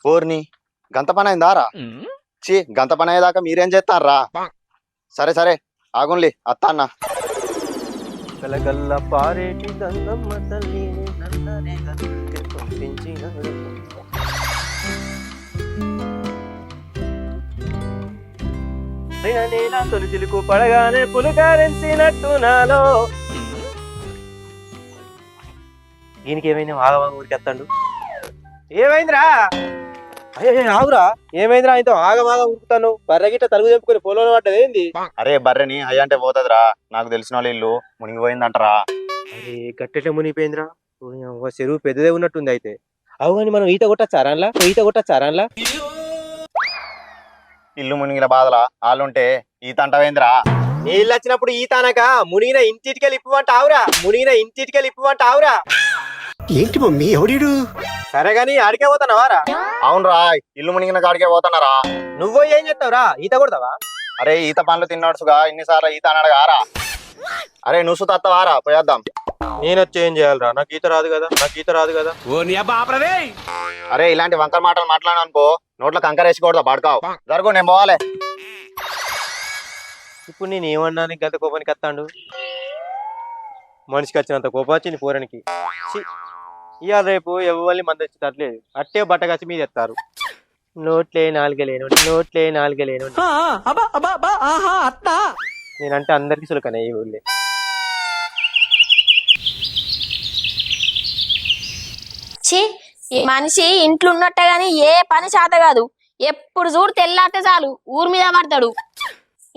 ఓర్ని గంత పని అయిందారా? గంత పని అయ్యేదాకా మీరేం చేస్తారా? సరే సరే ఆగుంలి అత్తా అన్న. కలగల్ల పారేటి గంగమ్మ తల్లి నన్ననే గదికి పంపించినాడు. నేల తొలి చిలుకు పడగానే పులుకారెంచినట్టు నాలో. దీనికి ఏమైంది? ఆగమా ఊరికి ఎత్తాడు. ఏమైందిరా? అయ్యే ఆగురా, ఏమైందిరా? ఆయనతో ఆగమాగా ఉరుకుతాను. బర్రెగిట్ట తలుగు చెప్పుకొని పొలంలో పడ్డది ఏంది? అరే బర్రెని అయ్య అంటే పోతుందిరా, నాకు తెలిసిన వాళ్ళ ఇల్లు మునిగిపోయిందంటరా. అరే గట్టెట్లా మునిగిపోయిందిరా? చెరువు పెద్దదే ఉన్నట్టుంది. అయితే అవు కానీ మనం ఈత కొట్టచ్చారా అందులో? ఈత కొట్టచ్చారా అందులో? ఇల్లు మునిగిన బాధలా వాళ్ళుంటే ఈత అంటవేంద్రా? నీళ్ళు వచ్చినప్పుడు ఈత అనక మునిగిన ఇంటిటికెళ్ళి ఇప్పమంట ఆవురా, మునిగిన ఇంటిటికెళ్ళి ఇప్పమంట ఆవురా. ఏంటి మమ్మీ ఎవడీడు? సరే గాని ఆడికే పోతానవారా? అవునరా, ఇల్లు మునిగిన కాడికే పోతున్నారా. నువ్వు ఏం చేస్తావురా? ఈత కొడతావా? అరే ఈత పనులు తిన్నాడుగా ఇన్నిసార్లు ఈత అన్నాడుగారా. అరే నువ్వు తత్తవారా పోయేద్దాం. నేను వచ్చి ఏం చేయాలరా? నాకు ఈత రాదు కదా, నాకు ఈత రాదు కదా. అరే ఇలాంటి వంకర మాటలు మాట్లాడనుకో నోట్లో కంకరేసుకోవడదా పడకావు. జరుగు నేను పోవాలి. ఇప్పుడు నేను ఏమన్నా నీకు గంత కోపానికి వస్తాడు? మనిషికి వచ్చినంత కోపం వచ్చింది పోరానికి. ఇవాళ రేపు ఎవరిని మంది వచ్చి తట్టలేదు, అట్టే బట్ట కచ్చి మీద ఎత్తారు. నోట్లే నాలుగలేను, నోట్లే నాలుగలేను. నేనంటే అందరికి సులకనే ఈ ఊళ్ళే. మనిషి ఇంట్లో ఉన్నట్టే గాని ఏ పని చేత కాదు. ఎప్పుడు చూడు తెల్లారితే చాలు ఊరి మీద పడతాడు.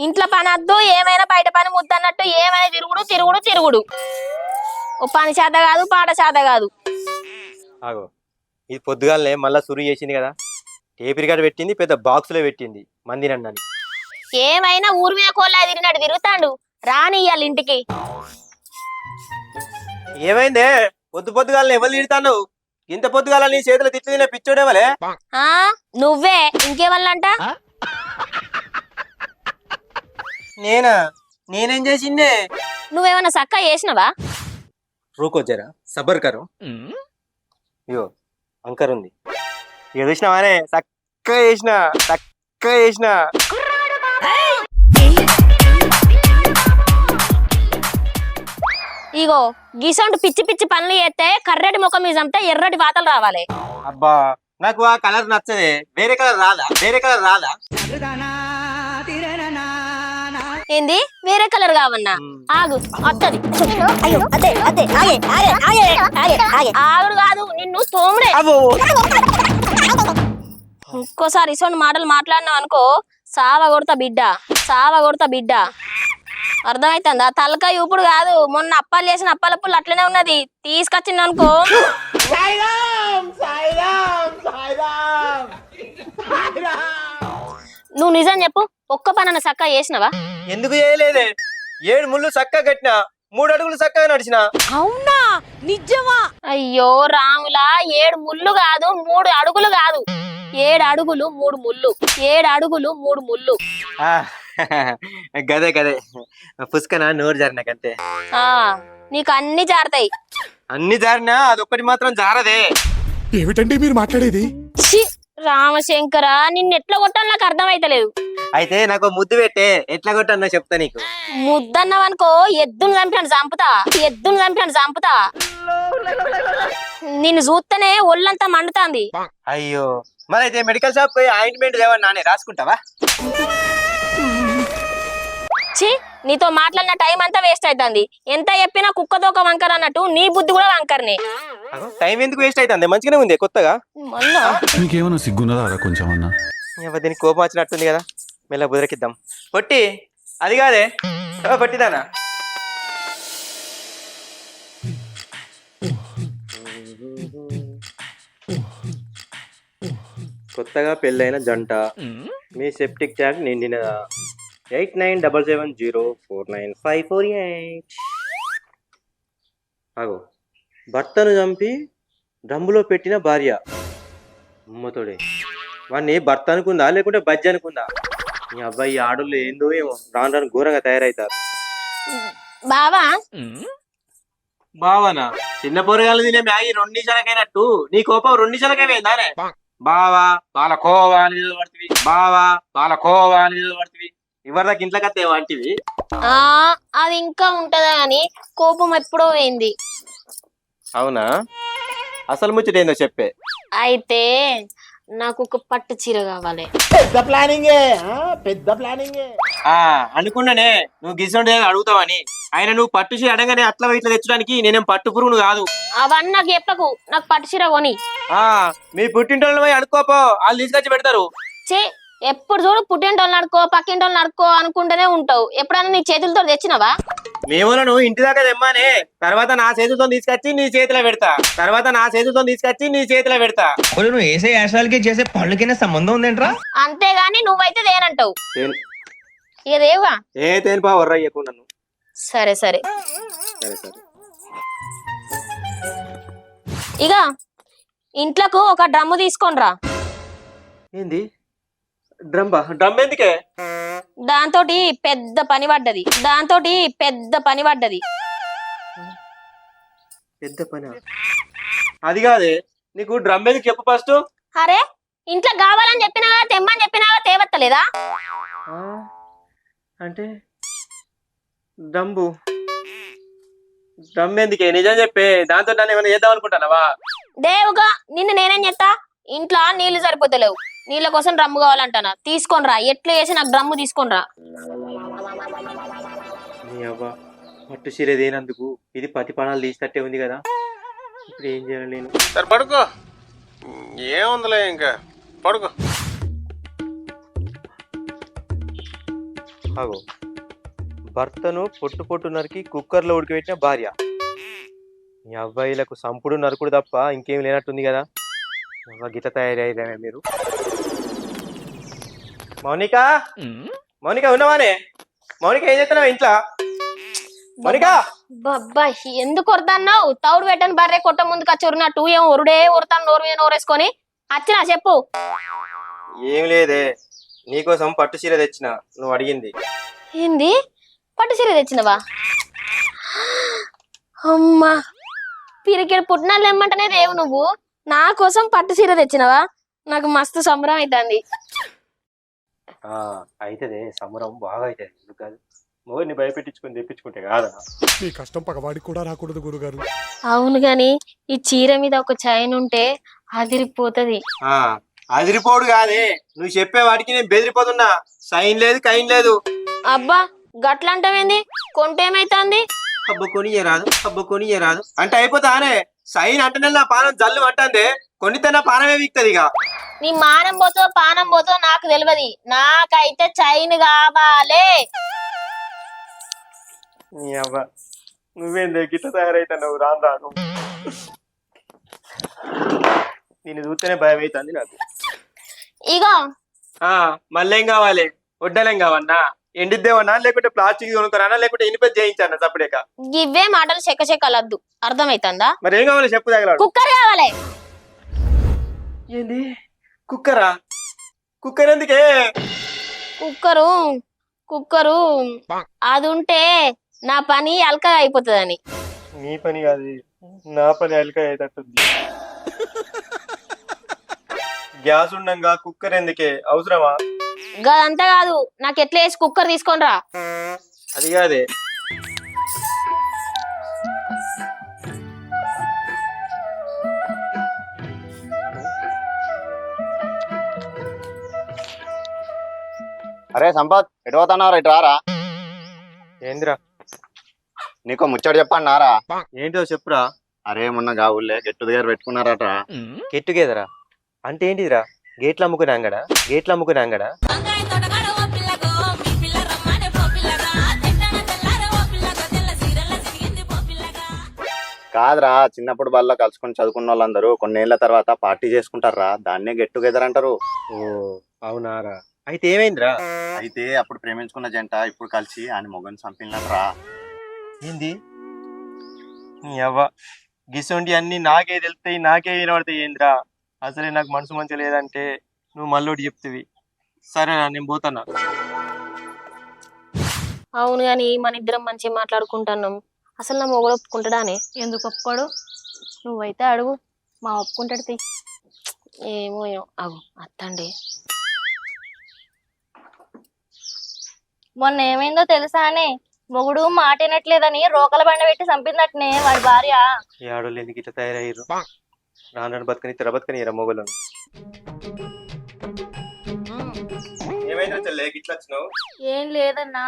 ఇంట్లో పని వద్దు, ఏమైనా బయట పని ముద్దన్నట్టు ఏమైనా తిరుగుడు తిరుగుడు తిరుగుడు. ఓ పని చేత కాదు, పాట చేత కాదు. ఆగో ఇది పొద్దుగాలనే మళ్ళా సురు చేసింది కదా, టేపిరికాడ పెట్టింది, పెద్ద బాక్స్ లో పెట్టింది మంది నన్నని. ఏమైనా ఊరి మీద కోళ్ళ తిరిగినట్టు తిరుగుతాడు. రాని ఇయ్యాలి ఇంటికి. ఏమైందే? పొద్దుగాలని ఎవరు తిడతాను? ఇంత పొద్దుగాల నీ చేతులు తిట్లు తినే పిచ్చోడేవలే? నువ్వే ఇంకేమల్లంట? నేనేం చేసిందే? నువ్వేమన్నా సక్క చేసినవా? రూకో జరా సబర్ కరు. అయ్యో అంకర్ ఉంది ఇక చూసినావానే, చక్కగా చేసిన. ఇగో గిసొంటి పిచ్చి పిచ్చి పనులు చేస్తే కర్రటి ముఖం మీద చంపితే ఎర్రటి వాతలు రావాలి. అబ్బా నాకు ఆ కలర్ నచ్చదే, వేరే కలర్ రాదా? ఏంది వేరే కలర్ కావన్నా? ఆగు వత్తది. ఆగుడు కాదు నిన్ను తోముడే. ఇంకోసారి ఇసొంటి మాటలు మాట్లాడినావు అనుకో సావ కొడతా బిడ్డ. అర్థమైతుందా? తలకాయ ఇప్పుడు కాదు, మొన్న అప్పాలు చేసిన అప్పాల పుల్లు అట్లనే ఉన్నది, తీసుకొచ్చింది అనుకో. నువ్వు నిజం చెప్పు, ఒక్క పనన్న చక్కగా చేసినవా? ఎందుకు చేయలేదే? 7 ముళ్ళు చక్కగా కట్టినా, 3 అడుగులు చక్కగా నడిచిన. అవునా? నిజమా? అయ్యో రాములా, 7 ముళ్ళు కాదు 3 అడుగులు కాదు, 7 అడుగులు 3 ముళ్ళు, 7 అడుగులు 3 ముళ్ళు. గదే పుష్కన నోరు జారినాకంతే. నీకు అన్ని జారతాయి. అన్ని జారినా అదొక్కటి మాత్రం జారదే. ఏమిటండి మీరు మాట్లాడేది? రామశంకర, నిన్ను ఎట్లా కొట్టాలి నాకు అర్థమైతలేదు. అయితే నాకు ముద్దు పెట్టే, ఎట్లా కొట్టన్నా చెప్తా నీకు. ముద్దన్నావనుకో ఎద్దును చంపినాను చంపుతా. నిన్ను చూస్తేనే ఒళ్ళంతా మండుతాంది. అయ్యో మరైతే మెడికల్ షాప్ పోయి ఆయింట్మెంట్ ఏమన్నా నానే రాసుకుంటావా? నీతో మాట్లాడిన టైం అంతా వేస్ట్ అవుతుంది. ఎంత చెప్పినా కుక్కతోక వంకర అన్నట్టు నీ బుద్ధి కూడా వంకరనే. టైం ఎందుకు వేస్ట్ అవుతుంది? మంచిగానే ఉంది కొత్తగా. నీకేమన్నా సిగ్గున్నదా కొంచెం అన్నా? దీనికి కోపం వచ్చినట్టుంది కదా, మెల్ల బుదరకిద్దాం. పొట్టి అది కాదే, పట్టిదానా? కొత్తగా పెళ్ళైన జంట, మీ సెప్టిక్ ట్యాంక్ నిండినదా? 8977049548. ఆగో భర్తను చంపి డ్రమ్ములో పెట్టిన భార్య. అమ్మతోడే వాడిని భర్త అనుకుందా లేకుంటే బజ్జి అనుకుందా? ఈ అబ్బాయి ఆడోళ్ళు ఏందో ఏమో రాను ఘోరంగా తయారవుతారు. బావానా? చిన్న పొరగాలు తినే మ్యాగీ 2 నిమిషాలకైనట్టు నీ కోపం 2 నిమిషాలకే పోయిందానే? బావా పాలకోవా అని నిలబడుతుంది, బావా పాలకోవా అని నిలబడుతుంది. ఇవరిదాకా ఇంట్లో కత్తే వంటివి. ఆ అది ఇంకా ఉంటదా అని కోపం ఎప్పుడో పోయింది. అవునా? అసలు ముచ్చట ఏందో చెప్పే. అయితే నాకు ఒక పట్టు చీర కావాలి. ఆ అనుకున్నానే నువ్వు గిసండి అడుగుతావని. ఆయన నువ్వు పట్టు చీర అడగానే అట్లా ఇట్లా తెచ్చడానికి నేనేం పట్టు పురుగును కాదు. అవన్నీ నాకు చెప్పకు, నాకు పట్టు చీర కొని. ఆ మీ పుట్టింటోళ్ళని పోయి అడుక్కోపో, వాళ్ళు తీసుకొచ్చి పెడతారు. చే ఎప్పుడు చూడు పుట్టింటోళ్ళు నడుకో పక్కింటోళ్ళు నడుకో అనుకుంటూనే ఉంటావు. ఎప్పుడైనా నీ చేతులతో తెచ్చినావా? మేములను ఇంటి దాకా తెమ్మనే, తర్వాత నా చేతులతో తీసుకొచ్చి నీ చేతిలో పెడతా, తర్వాత నా చేతులతో తీసుకొచ్చి నీ చేతిలో పెడతా. నువ్వు వేసే యాశాలకి చేసే పనులకైనా సంబంధం ఉందేంట్రా? అంతేగాని నువ్వైతే దేనంటావు. ఇక దేవా ఏ తేనిపా వర్రయ్యకు నన్ను. సరే సరే సరే సరే ఇక ఇంట్లోకు ఒక డ్రమ్ము తీసుకొనిరా. ఏంది డ్రమ్ ఎందుకే? దాంతోటి పెద్ద పని పడ్డది, పెద్ద పని అది కాదే, నీకు డ్రమ్ ఎందుకు చెప్పు ఫస్ట్. అరే ఇంట్లో కావాలని చెప్పినావా తెమ్మని చెప్పినావా తేవత్తలేదా? అంటే డ్రమ్ ఎందుకే? నిజం చెప్పే, దాంతో నన్ను ఏమైనా చేద్దాం అనుకుంటానవా? దేవుగా నిన్ను నేనేం చేస్తా? ఇంట్లో నీళ్లు సరిపోతలేవు, నీళ్ళ కోసం డ్రమ్ము కావాలంటానా? తీసుకొనిరా, ఎట్లా చేసి నాకు డ్రమ్ము తీసుకొనిరా. నీ అవ్వ పట్టు చీరదేనందుకు ఇది పతి పణాలు తీసినట్టే ఉంది కదా. ఇప్పుడు ఏం చేయాలి నేను? సరే పడుకో, ఏముందిలే ఇంకా పడుకో. అగో భర్తను పొట్టు నరికి కుక్కర్లో ఉడికిపెట్టిన భార్య. మీ అబ్బాయిలకు సంపుడు నరుకుడు తప్ప ఇంకేం లేనట్టుంది కదా. గిట్ల తయారయ్యారే మీరు. మౌనిక ఉన్నావానే? మౌనిక ఏం చేస్తున్నావు ఇంట్లో? మౌనిక బాబ్బా ఎందుకు కొడతాన్నావు? తౌడు పెట్టని బర్రె కొట్ట ముందుకు వచ్చి ఉరినట్టు ఏం ఒరుడే ఉరతాను నోరు మీద నోరేసుకొని. వచ్చినా చెప్పు. ఏం లేదే, నీకోసం పట్టు చీర తెచ్చిన, నువ్వు అడిగింది. ఏంది పట్టు చీర తెచ్చినవా? అమ్మా పిరికిడి పుట్టినాళ్ళు ఏమంటనే దేవు నువ్వు నా కోసం పట్టు చీర తెచ్చినవా? నాకు మస్తు సంబరం అవుతుంది. అయితదే సంబరం బాగా అవుతుంది. ఎందుకు కాదు? మోర్ని భయపెట్టించుకొని తెప్పించుకుంటే కాదా? మీ కష్టం పగవాడికి కూడా రాకూడదు గురుగారు. అవును గాని ఈ చీర మీద ఒక చైన్ ఉంటే అదిరిపోతది. అదిరిపోడు కాదే, నువ్వు చెప్పే వాటికి నేను బెదిరిపోతున్నా. సైన్ లేదు కైన్ లేదు. అబ్బా గట్లంటావేంది? కొంటేమైతుంది? హబ్బ కొనియరాదు అంటే అయిపోతానే. సైన్ అంటేనే నా పానం జల్లు అంటుంది, కొనితే నా పానమే వీక్తది. ఇక నీ మానం పోతో పానం పోతో నాకు తెలియదు, నాకైతే చైన్ కావాలే. నువ్వేందే గిట్ట తయారైతున్నావు? రాను నేను చూస్తేనే భయం అవుతుంది నాకు. ఇగో మళ్ళేం కావాలి? వడ్డలేం కావన్నా? ఎండిద్దేవన్నా లేకుంటే ప్లాస్టిక్ కొనుక్కరానా లేకుంటే ఇనిపేది చేయించాను సపరేక? ఇవే మాటలు చెక్కలద్దు, అర్థమైతుందా? మరి ఏం కావాలి చెప్పు దగ్గర. కుక్కర్ కావాలి. ఏంది కుక్కరా? కుక్కర్ ఎందుకే? కుక్కరు అది ఉంటే నా పని అల్కగా అయిపోతుందని. నీ పని కాదు, నా పని అల్కగా అయ్యేటట్టుంది. గ్యాస్ ఉండంగా కుక్కర్ ఎందుకే? అవసరమా? గదంతా కాదు, నాకు ఎట్లా వేసి కుక్కర్ తీసుకొనిరా. అది కాదే, అరే సంపత్ ఎటు పోతున్నారా? ఇటు రారా. ఏందిరా? నీకో ముచ్చట చెప్పన్నారా? ఏంటో చెప్పురా. అరే మొన్న గావుల్లే గెట్ టుగెదర్ పెట్టుకున్నారట. గెట్ టుగెదరా అంటే ఏంటిదిరా? గేట్లు అమ్ముకునే అంగడా? కాదురా, చిన్నప్పుడు బల్ల కలుసుకొని చదువుకున్న వాళ్ళందరూ కొన్నేళ్ల తర్వాత పార్టీ చేసుకుంటారా, దాన్నే గెట్ టుగెదర్ అంటారు. ఓ అవునారా? అయితే ఏమైందిరా? అయితే అప్పుడు ప్రేమించుకున్న జంట ఇప్పుడు కలిసి ఆయన మొగని చంపినట్రా. ఏంది నీ అవ్వ? గిసొంటి అన్ని నాకే తెలుస్తాయి, నాకే వినబడతాయి. ఏందిరా? అసలే నాకు మనసు మంచి లేదంటే నువ్వు మళ్ళీ చెప్తివి. సరేనా, నేను పోతానా. అవును గాని మన ఇద్దరం మంచిగా మాట్లాడుకుంటున్నాం. అసలు నా మొగడు ఒప్పుకుంటాడానే? ఎందుకు ఒప్పుకోడు? నువ్వైతే అడుగు, మా ఒప్పుకుంటాడు. ఏమో ఏమో అవు అత్తండి. మొన్న ఏమైందో తెలుసా అని మొగుడు మాటినట్లేదని రోకల బండ పెట్టి చంపిందట్నే వాడి భార్య. ఈ ఆడోళ్ళు ఎందుకు ఇట్లా తయారయ్యారు? నాన్న బతకని తెర బతకని రా మొగలను. ఏమైందో చెల్లె ఇట్లా వచ్చినావు? ఏం లేదన్నా,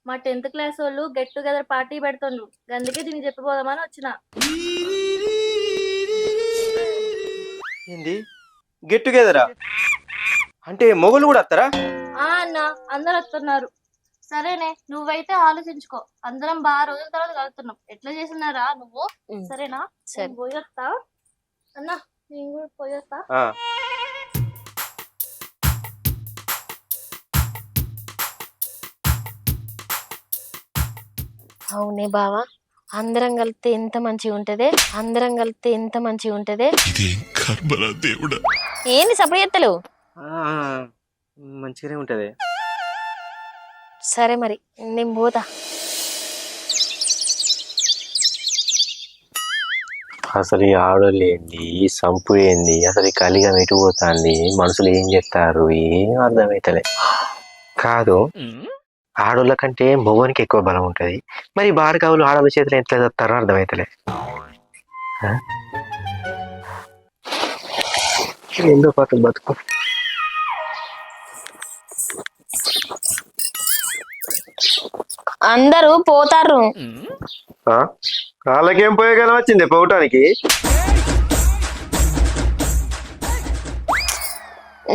మా 10th క్లాస్ వాళ్ళు గెట్ టుగెదర్ పార్టీ పెడుతుండ్రు, అందుకే దీన్ని చెప్పిపోదామని వచ్చిన. ఏంది గెట్ టుగెదరా? అంటే మొగలు కూడా వస్తారా? అన్న అందరు వస్తున్నారు. సరేనే, నువ్వైతే ఆలోచించుకో. అందరం బాగా రోజుల తర్వాత కలుగుతున్నాం. ఎట్లా చేసినారా నువ్వు? సరేనా? సరే. నేను పోయొస్తా అన్న, నేను కూడా పోయొస్తా. అవునే బావా, అందరం కలిపితే ఎంత మంచిగా ఉంటదే, అందరం కలిపితే ఎంత మంచిగా ఉంటదే. ఏంది సప్పుడు ఎత్తలేవు? మంచిగానే ఉంటది. సరే మరి నేను పోతా. అసలు ఈ ఆడోళ్ళు ఏంది, ఈ సంపు ఏంది, అసలు ఈ కలిగం ఎటు పోతాంది, మనుషులు ఏం చేస్తారు ఏం అర్థమైతలే. కాదు, ఆడోళ్ళ కంటే మగవానికి ఎక్కువ బలం ఉంటది, మరి బాడకావులు ఆడోళ్ళ చేతులు ఎట్లా చెప్తారో అర్థమైతలే. ఏందో పాటు బతుకు. అందరూ పోతారు. వాళ్ళకేం పోయేకాలం వచ్చింది పోవటానికి?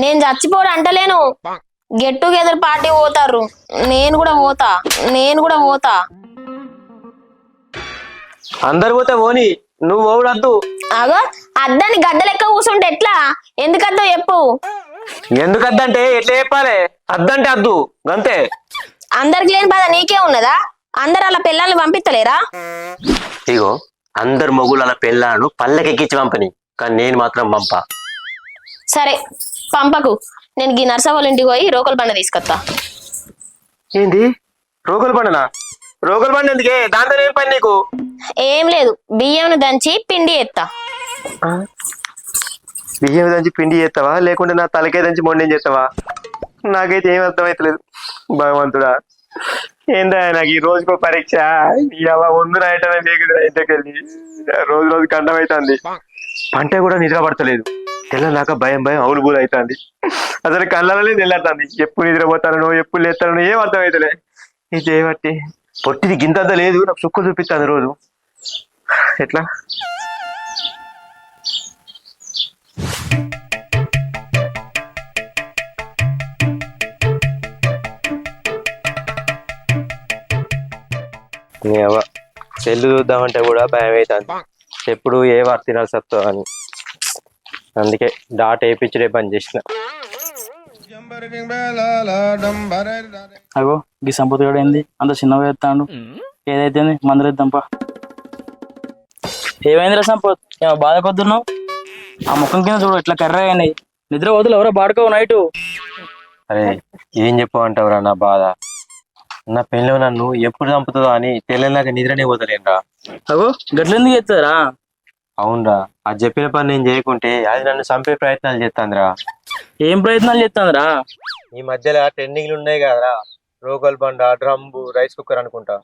నేను చచ్చిపోడు అంటలేను, గెట్ టుగెదర్ పార్టీ పోతారు. నేను కూడా పోతా. అందరు పోతే పోని, నువ్వు ఓడద్దు. అగో అద్దని గడ్డ లెక్క కూర్చుంటే ఎట్లా? ఎందుకద్దో చెప్పు. ఎందుకద్దంటే ఎట్లా చెప్పాలి? అద్దంటే అద్దు గంతే. అందరికి లేని బాధ నీకే ఉన్నదా? అందరు అలా పిల్లల్ని పంపిస్తలేరా? ఇగో అందరు మొగులు అలా పెళ్ళాను పల్లెకెక్కించి పంపని, కానీ నేను మాత్రం పంప. సరే పంపకు, నేను ఈ నర్స వాళ్ళ ఇంటికి పోయి రోకల బండ తీసుకొస్తా. ఏంది రోకల బండనా? రోకల బండ ఎందుకే? దాంతో ఏం పని నీకు? ఏం లేదు, బియ్యం దంచి పిండి ఎత్తా. బియ్యం దంచి పిండి చేస్తావా, లేకుంటే నా తలకే దంచి మొండేం చేస్తావా? నాకైతే ఏం అర్థమైతలేదు. భగవంతుడా, ఏందా నాకు ఈ రోజుకో పరీక్ష. ముందు రాయటమే లేకురా, ఇంటికెళ్ళి రోజు కంఠం అవుతుంది. పంట కూడా నిద్ర పడతలేదు. తెల్లనాక భయం అవును బూలు అవుతుంది. అసలు కళ్ళనే తెల్లవుతుంది. ఎప్పుడు నిద్రపోతాను, ఎప్పుడు లేస్తాను ఏం అర్థం అవుతలే. ఇది చేయబట్టి పొట్టిది గింతంత లేదు, నాకు సుక్కు చూపిస్తాను రోజు. ఎట్లా? సెల్లు చూద్దామంటే కూడా భయం అవుతుంది. ఎప్పుడు ఏ వార్త తినాల్సి వస్తుందో అని, అందుకే డాట్ వేయించడే పని చేసిన. అగో ఈ సంపద కూడా ఏంది అంత చిన్నగా ఎత్తాడు? ఏదైతే మందరెద్దాంపా. ఏమైందిరా సంపత్, ఏమో బాధ కొద్దున్నావు? ఆ ముఖం కింద చూడు ఎట్లా కర్ర అయినాయి. నిద్ర వదులు ఎవరో బాడుకోవు నైటు. అరే ఏం చెప్పమంటావురా నా బాధ. నా పెళ్ళి నన్ను ఎప్పుడు చంపుతుందో అని తెల్లలాగా నిద్రనే పోతలేనురా. అగో గట్లెందుకు ఎత్తారా? అవునరా, అది చెప్పిన పని నేను చేయకుంటే అది నన్ను చంపే ప్రయత్నాలు చేస్తాందిరా. ఏం ప్రయత్నాలు చేస్తాందిరా? ఈ మధ్యలో ట్రెండింగ్లు ఉన్నాయి కదరా, రోకల్ బండ, డ్రమ్ము, రైస్ కుక్కర్ అనుకుంటా.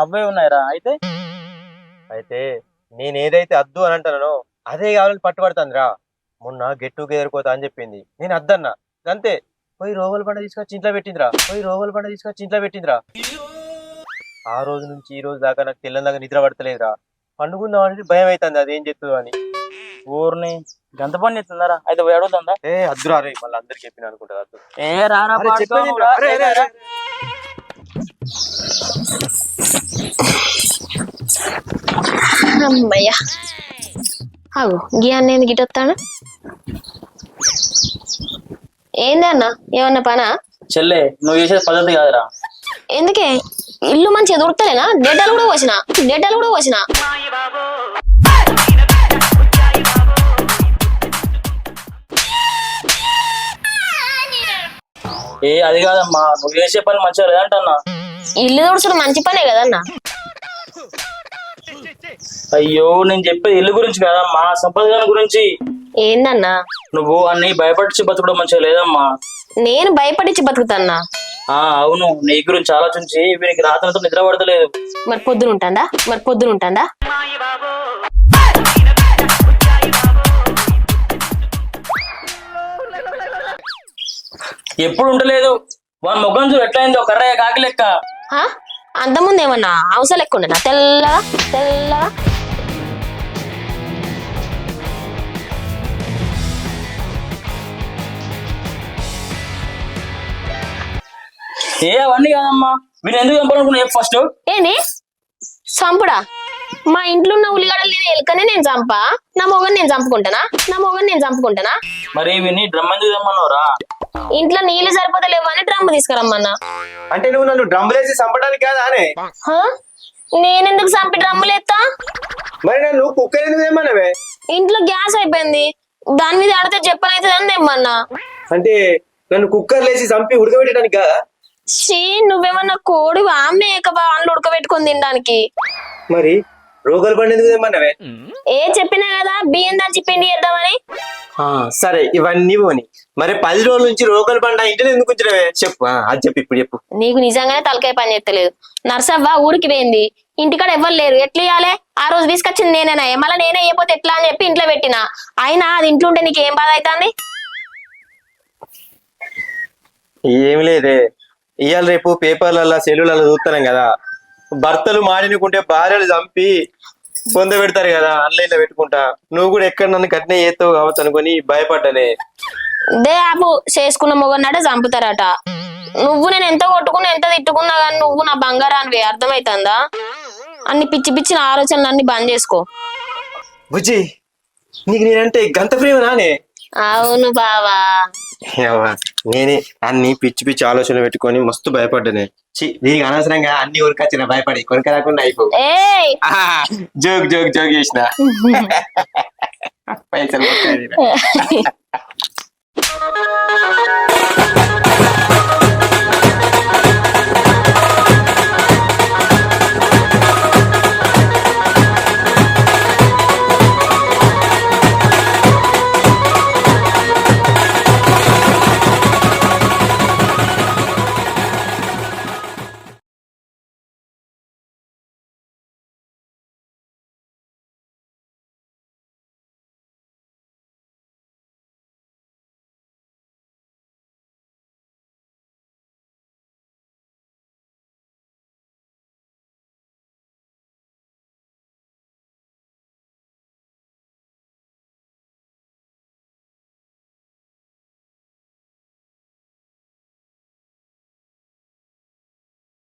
అబ్బాయి ఉన్నాయిరా. అయితే నేను ఏదైతే అద్దు అని అంటానో అదే కావాలని పట్టుబడుతుందిరా. మొన్న గెట్ టుగెదర్ కోతా అని చెప్పింది, నేను అద్దన్నా అంతే. పోయి రోగల బండ తీసుకొచ్చి ఇంట్లో పెట్టిందిరా. ఆ రోజు నుంచి ఈ రోజు దాకా నాకు తెల్లందాకా నిద్ర పడతలేదురా. పండుకుందాం అంటే భయం అవుతుంది అదేం చెప్తుందో అని. ఊరిని గంత పని ఎత్తుందారా? అయితే పోయి అడుగుతుందా? అద్దురా రే, మళ్ళీ అందరికి చెప్పిన అనుకుంటా అద్దు. అమ్మయ్యా, అవు గీ అన్న ఎందుకు గిటొస్తాను? ఏందన్నా, ఏమన్నా పనా? చెల్లె నువ్వు చేసేది పద్ధతి కాదురా. ఎందుకే? ఇల్లు మంచిగా దొరుకుతలేనా? డేటాలు కూడా వచ్చిన. అది కాదమ్మా, నువ్వు చేసే పని మంచిగా లేదంటన్నా. ఇల్లు తుడుచుడు మంచి పనే కదన్నా. అయ్యో నేను చెప్పేది ఇల్లు గురించి కాదమ్మా, సంపద గారి గురించి. ఏందన్నా? నువ్వు అన్ని భయపడిచి బతకడం మంచిగా లేదమ్మా. నేను భయపడిచి బతుకుతాన్నా. అవును, నీ గురించి ఆలోచించి వీనికి రాత్రంతా నిద్ర పడతలేదు. మరి పొద్దున ఉంటాడా ఎప్పుడు ఉండలేదు. వాని ముఖం చూడు ఎట్లయిందో, కర్రయ్య కాకి లెక్క. ఆ? అంతకుముందు ఏమన్నా అవసరం లెక్క ఉండేనా తెల్లగా అవన్నీ కాదమ్మా, వీని ఎందుకు చంపాలనుకున్నా ఫస్ట్. ఏంది చంపుడా? మా ఇంట్లో ఉన్న ఉల్లిగడ్డలు నేను ఎలుకనే నేను చంపా? నా మొగని నేను చంపుకుంటానా? మరి వీని డ్రమ్ ఎందుకు తెమ్మన్నావురా? ఇంట్లో నీళ్లు సరిపోతలేవు అని డ్రమ్ము తీసుకురమ్మన్నా. అంటే నువ్వు నన్ను డ్రమ్ములేసి చంపడానికి కాదా అనే? హా? నేనెందుకు చంపి డ్రమ్ములు ఎత్తా? మరి నన్ను కుక్కర్ ఎందుకు తెమ్మన్నావే? ఇంట్లో గ్యాస్ అయిపోయింది, దాని మీద ఆడితే చెప్పనైతే అని తెమ్మన్నా. అంటే నన్ను కుక్కర్ లేసి చంపి ఉడకబెట్టడానికి కాదా? షీ, నువ్వేమన్నా కోడివా మేకవా అందులో ఉడకబెట్టుకొని తినడానికి? మరి రోగలు బండి ఎందుకు తెమ్మన్నావే? చెప్పినా కదా బియ్యం దంచి పిండి చేద్దామని. సరే ఇవన్నీ పోని, మరి 10 రోజుల నుంచి రోగలు బండ ఇంటిని ఎందుకు ఉంచినవే చెప్పు. అది చెప్పు, ఇప్పుడు చెప్పు. నీకు నిజంగానే తలకాయ పని చేస్తలేదు. నర్సవ్వ ఊరికి పోయింది, ఇంటికాడ ఎవ్వరు లేరు, ఎట్లా ఇయ్యాలే? ఆ రోజు తీసుకొచ్చింది నేనేనా, మళ్ళీ నేనే అయిపోతే ఎట్లా అని చెప్పి ఇంట్లో పెట్టినా. అయినా అది ఇంట్లో ఉంటే నీకు ఏం బాధ అవుతుంది? ఏమి లేదే, ఇవాళ రేపు పేపర్లలో సెల్లులలో చూస్తున్నాం కదా, భర్తలు మాడినుకుంటే భార్యలు చంపి పొంద పెడతారు కదా, ఆన్లైన్ లో పెట్టుకుంటా. నువ్వు కూడా ఎక్కడ నన్ను కట్నే చేస్తావు కావచ్చు అనుకుని భయపడ్డానే. దే ఆపు, చేసుకున్న మొగన్నాడే చంపుతారట. నువ్వు నేను ఎంత కొట్టుకున్నా ఎంత తిట్టుకున్నా కానీ నువ్వు నా బంగారానివే, అర్థమైతుందా? అన్ని పిచ్చి పిచ్చిన ఆలోచనలు అన్ని బంద్ చేసుకో. బుజ్జి, నీకు నేనంటే గంత ప్రేమ నానే? అవును బావా. నేనే అన్ని పిచ్చి పిచ్చి ఆలోచనలు పెట్టుకొని మస్తు భయపడ్డానే. దీనికి అనవసరంగా అన్ని కొనుకొచ్చిన భయపడి కొనుక రాకుండా అయిపో. జోక్ జోక్ జోక్ చేసిన పైసలు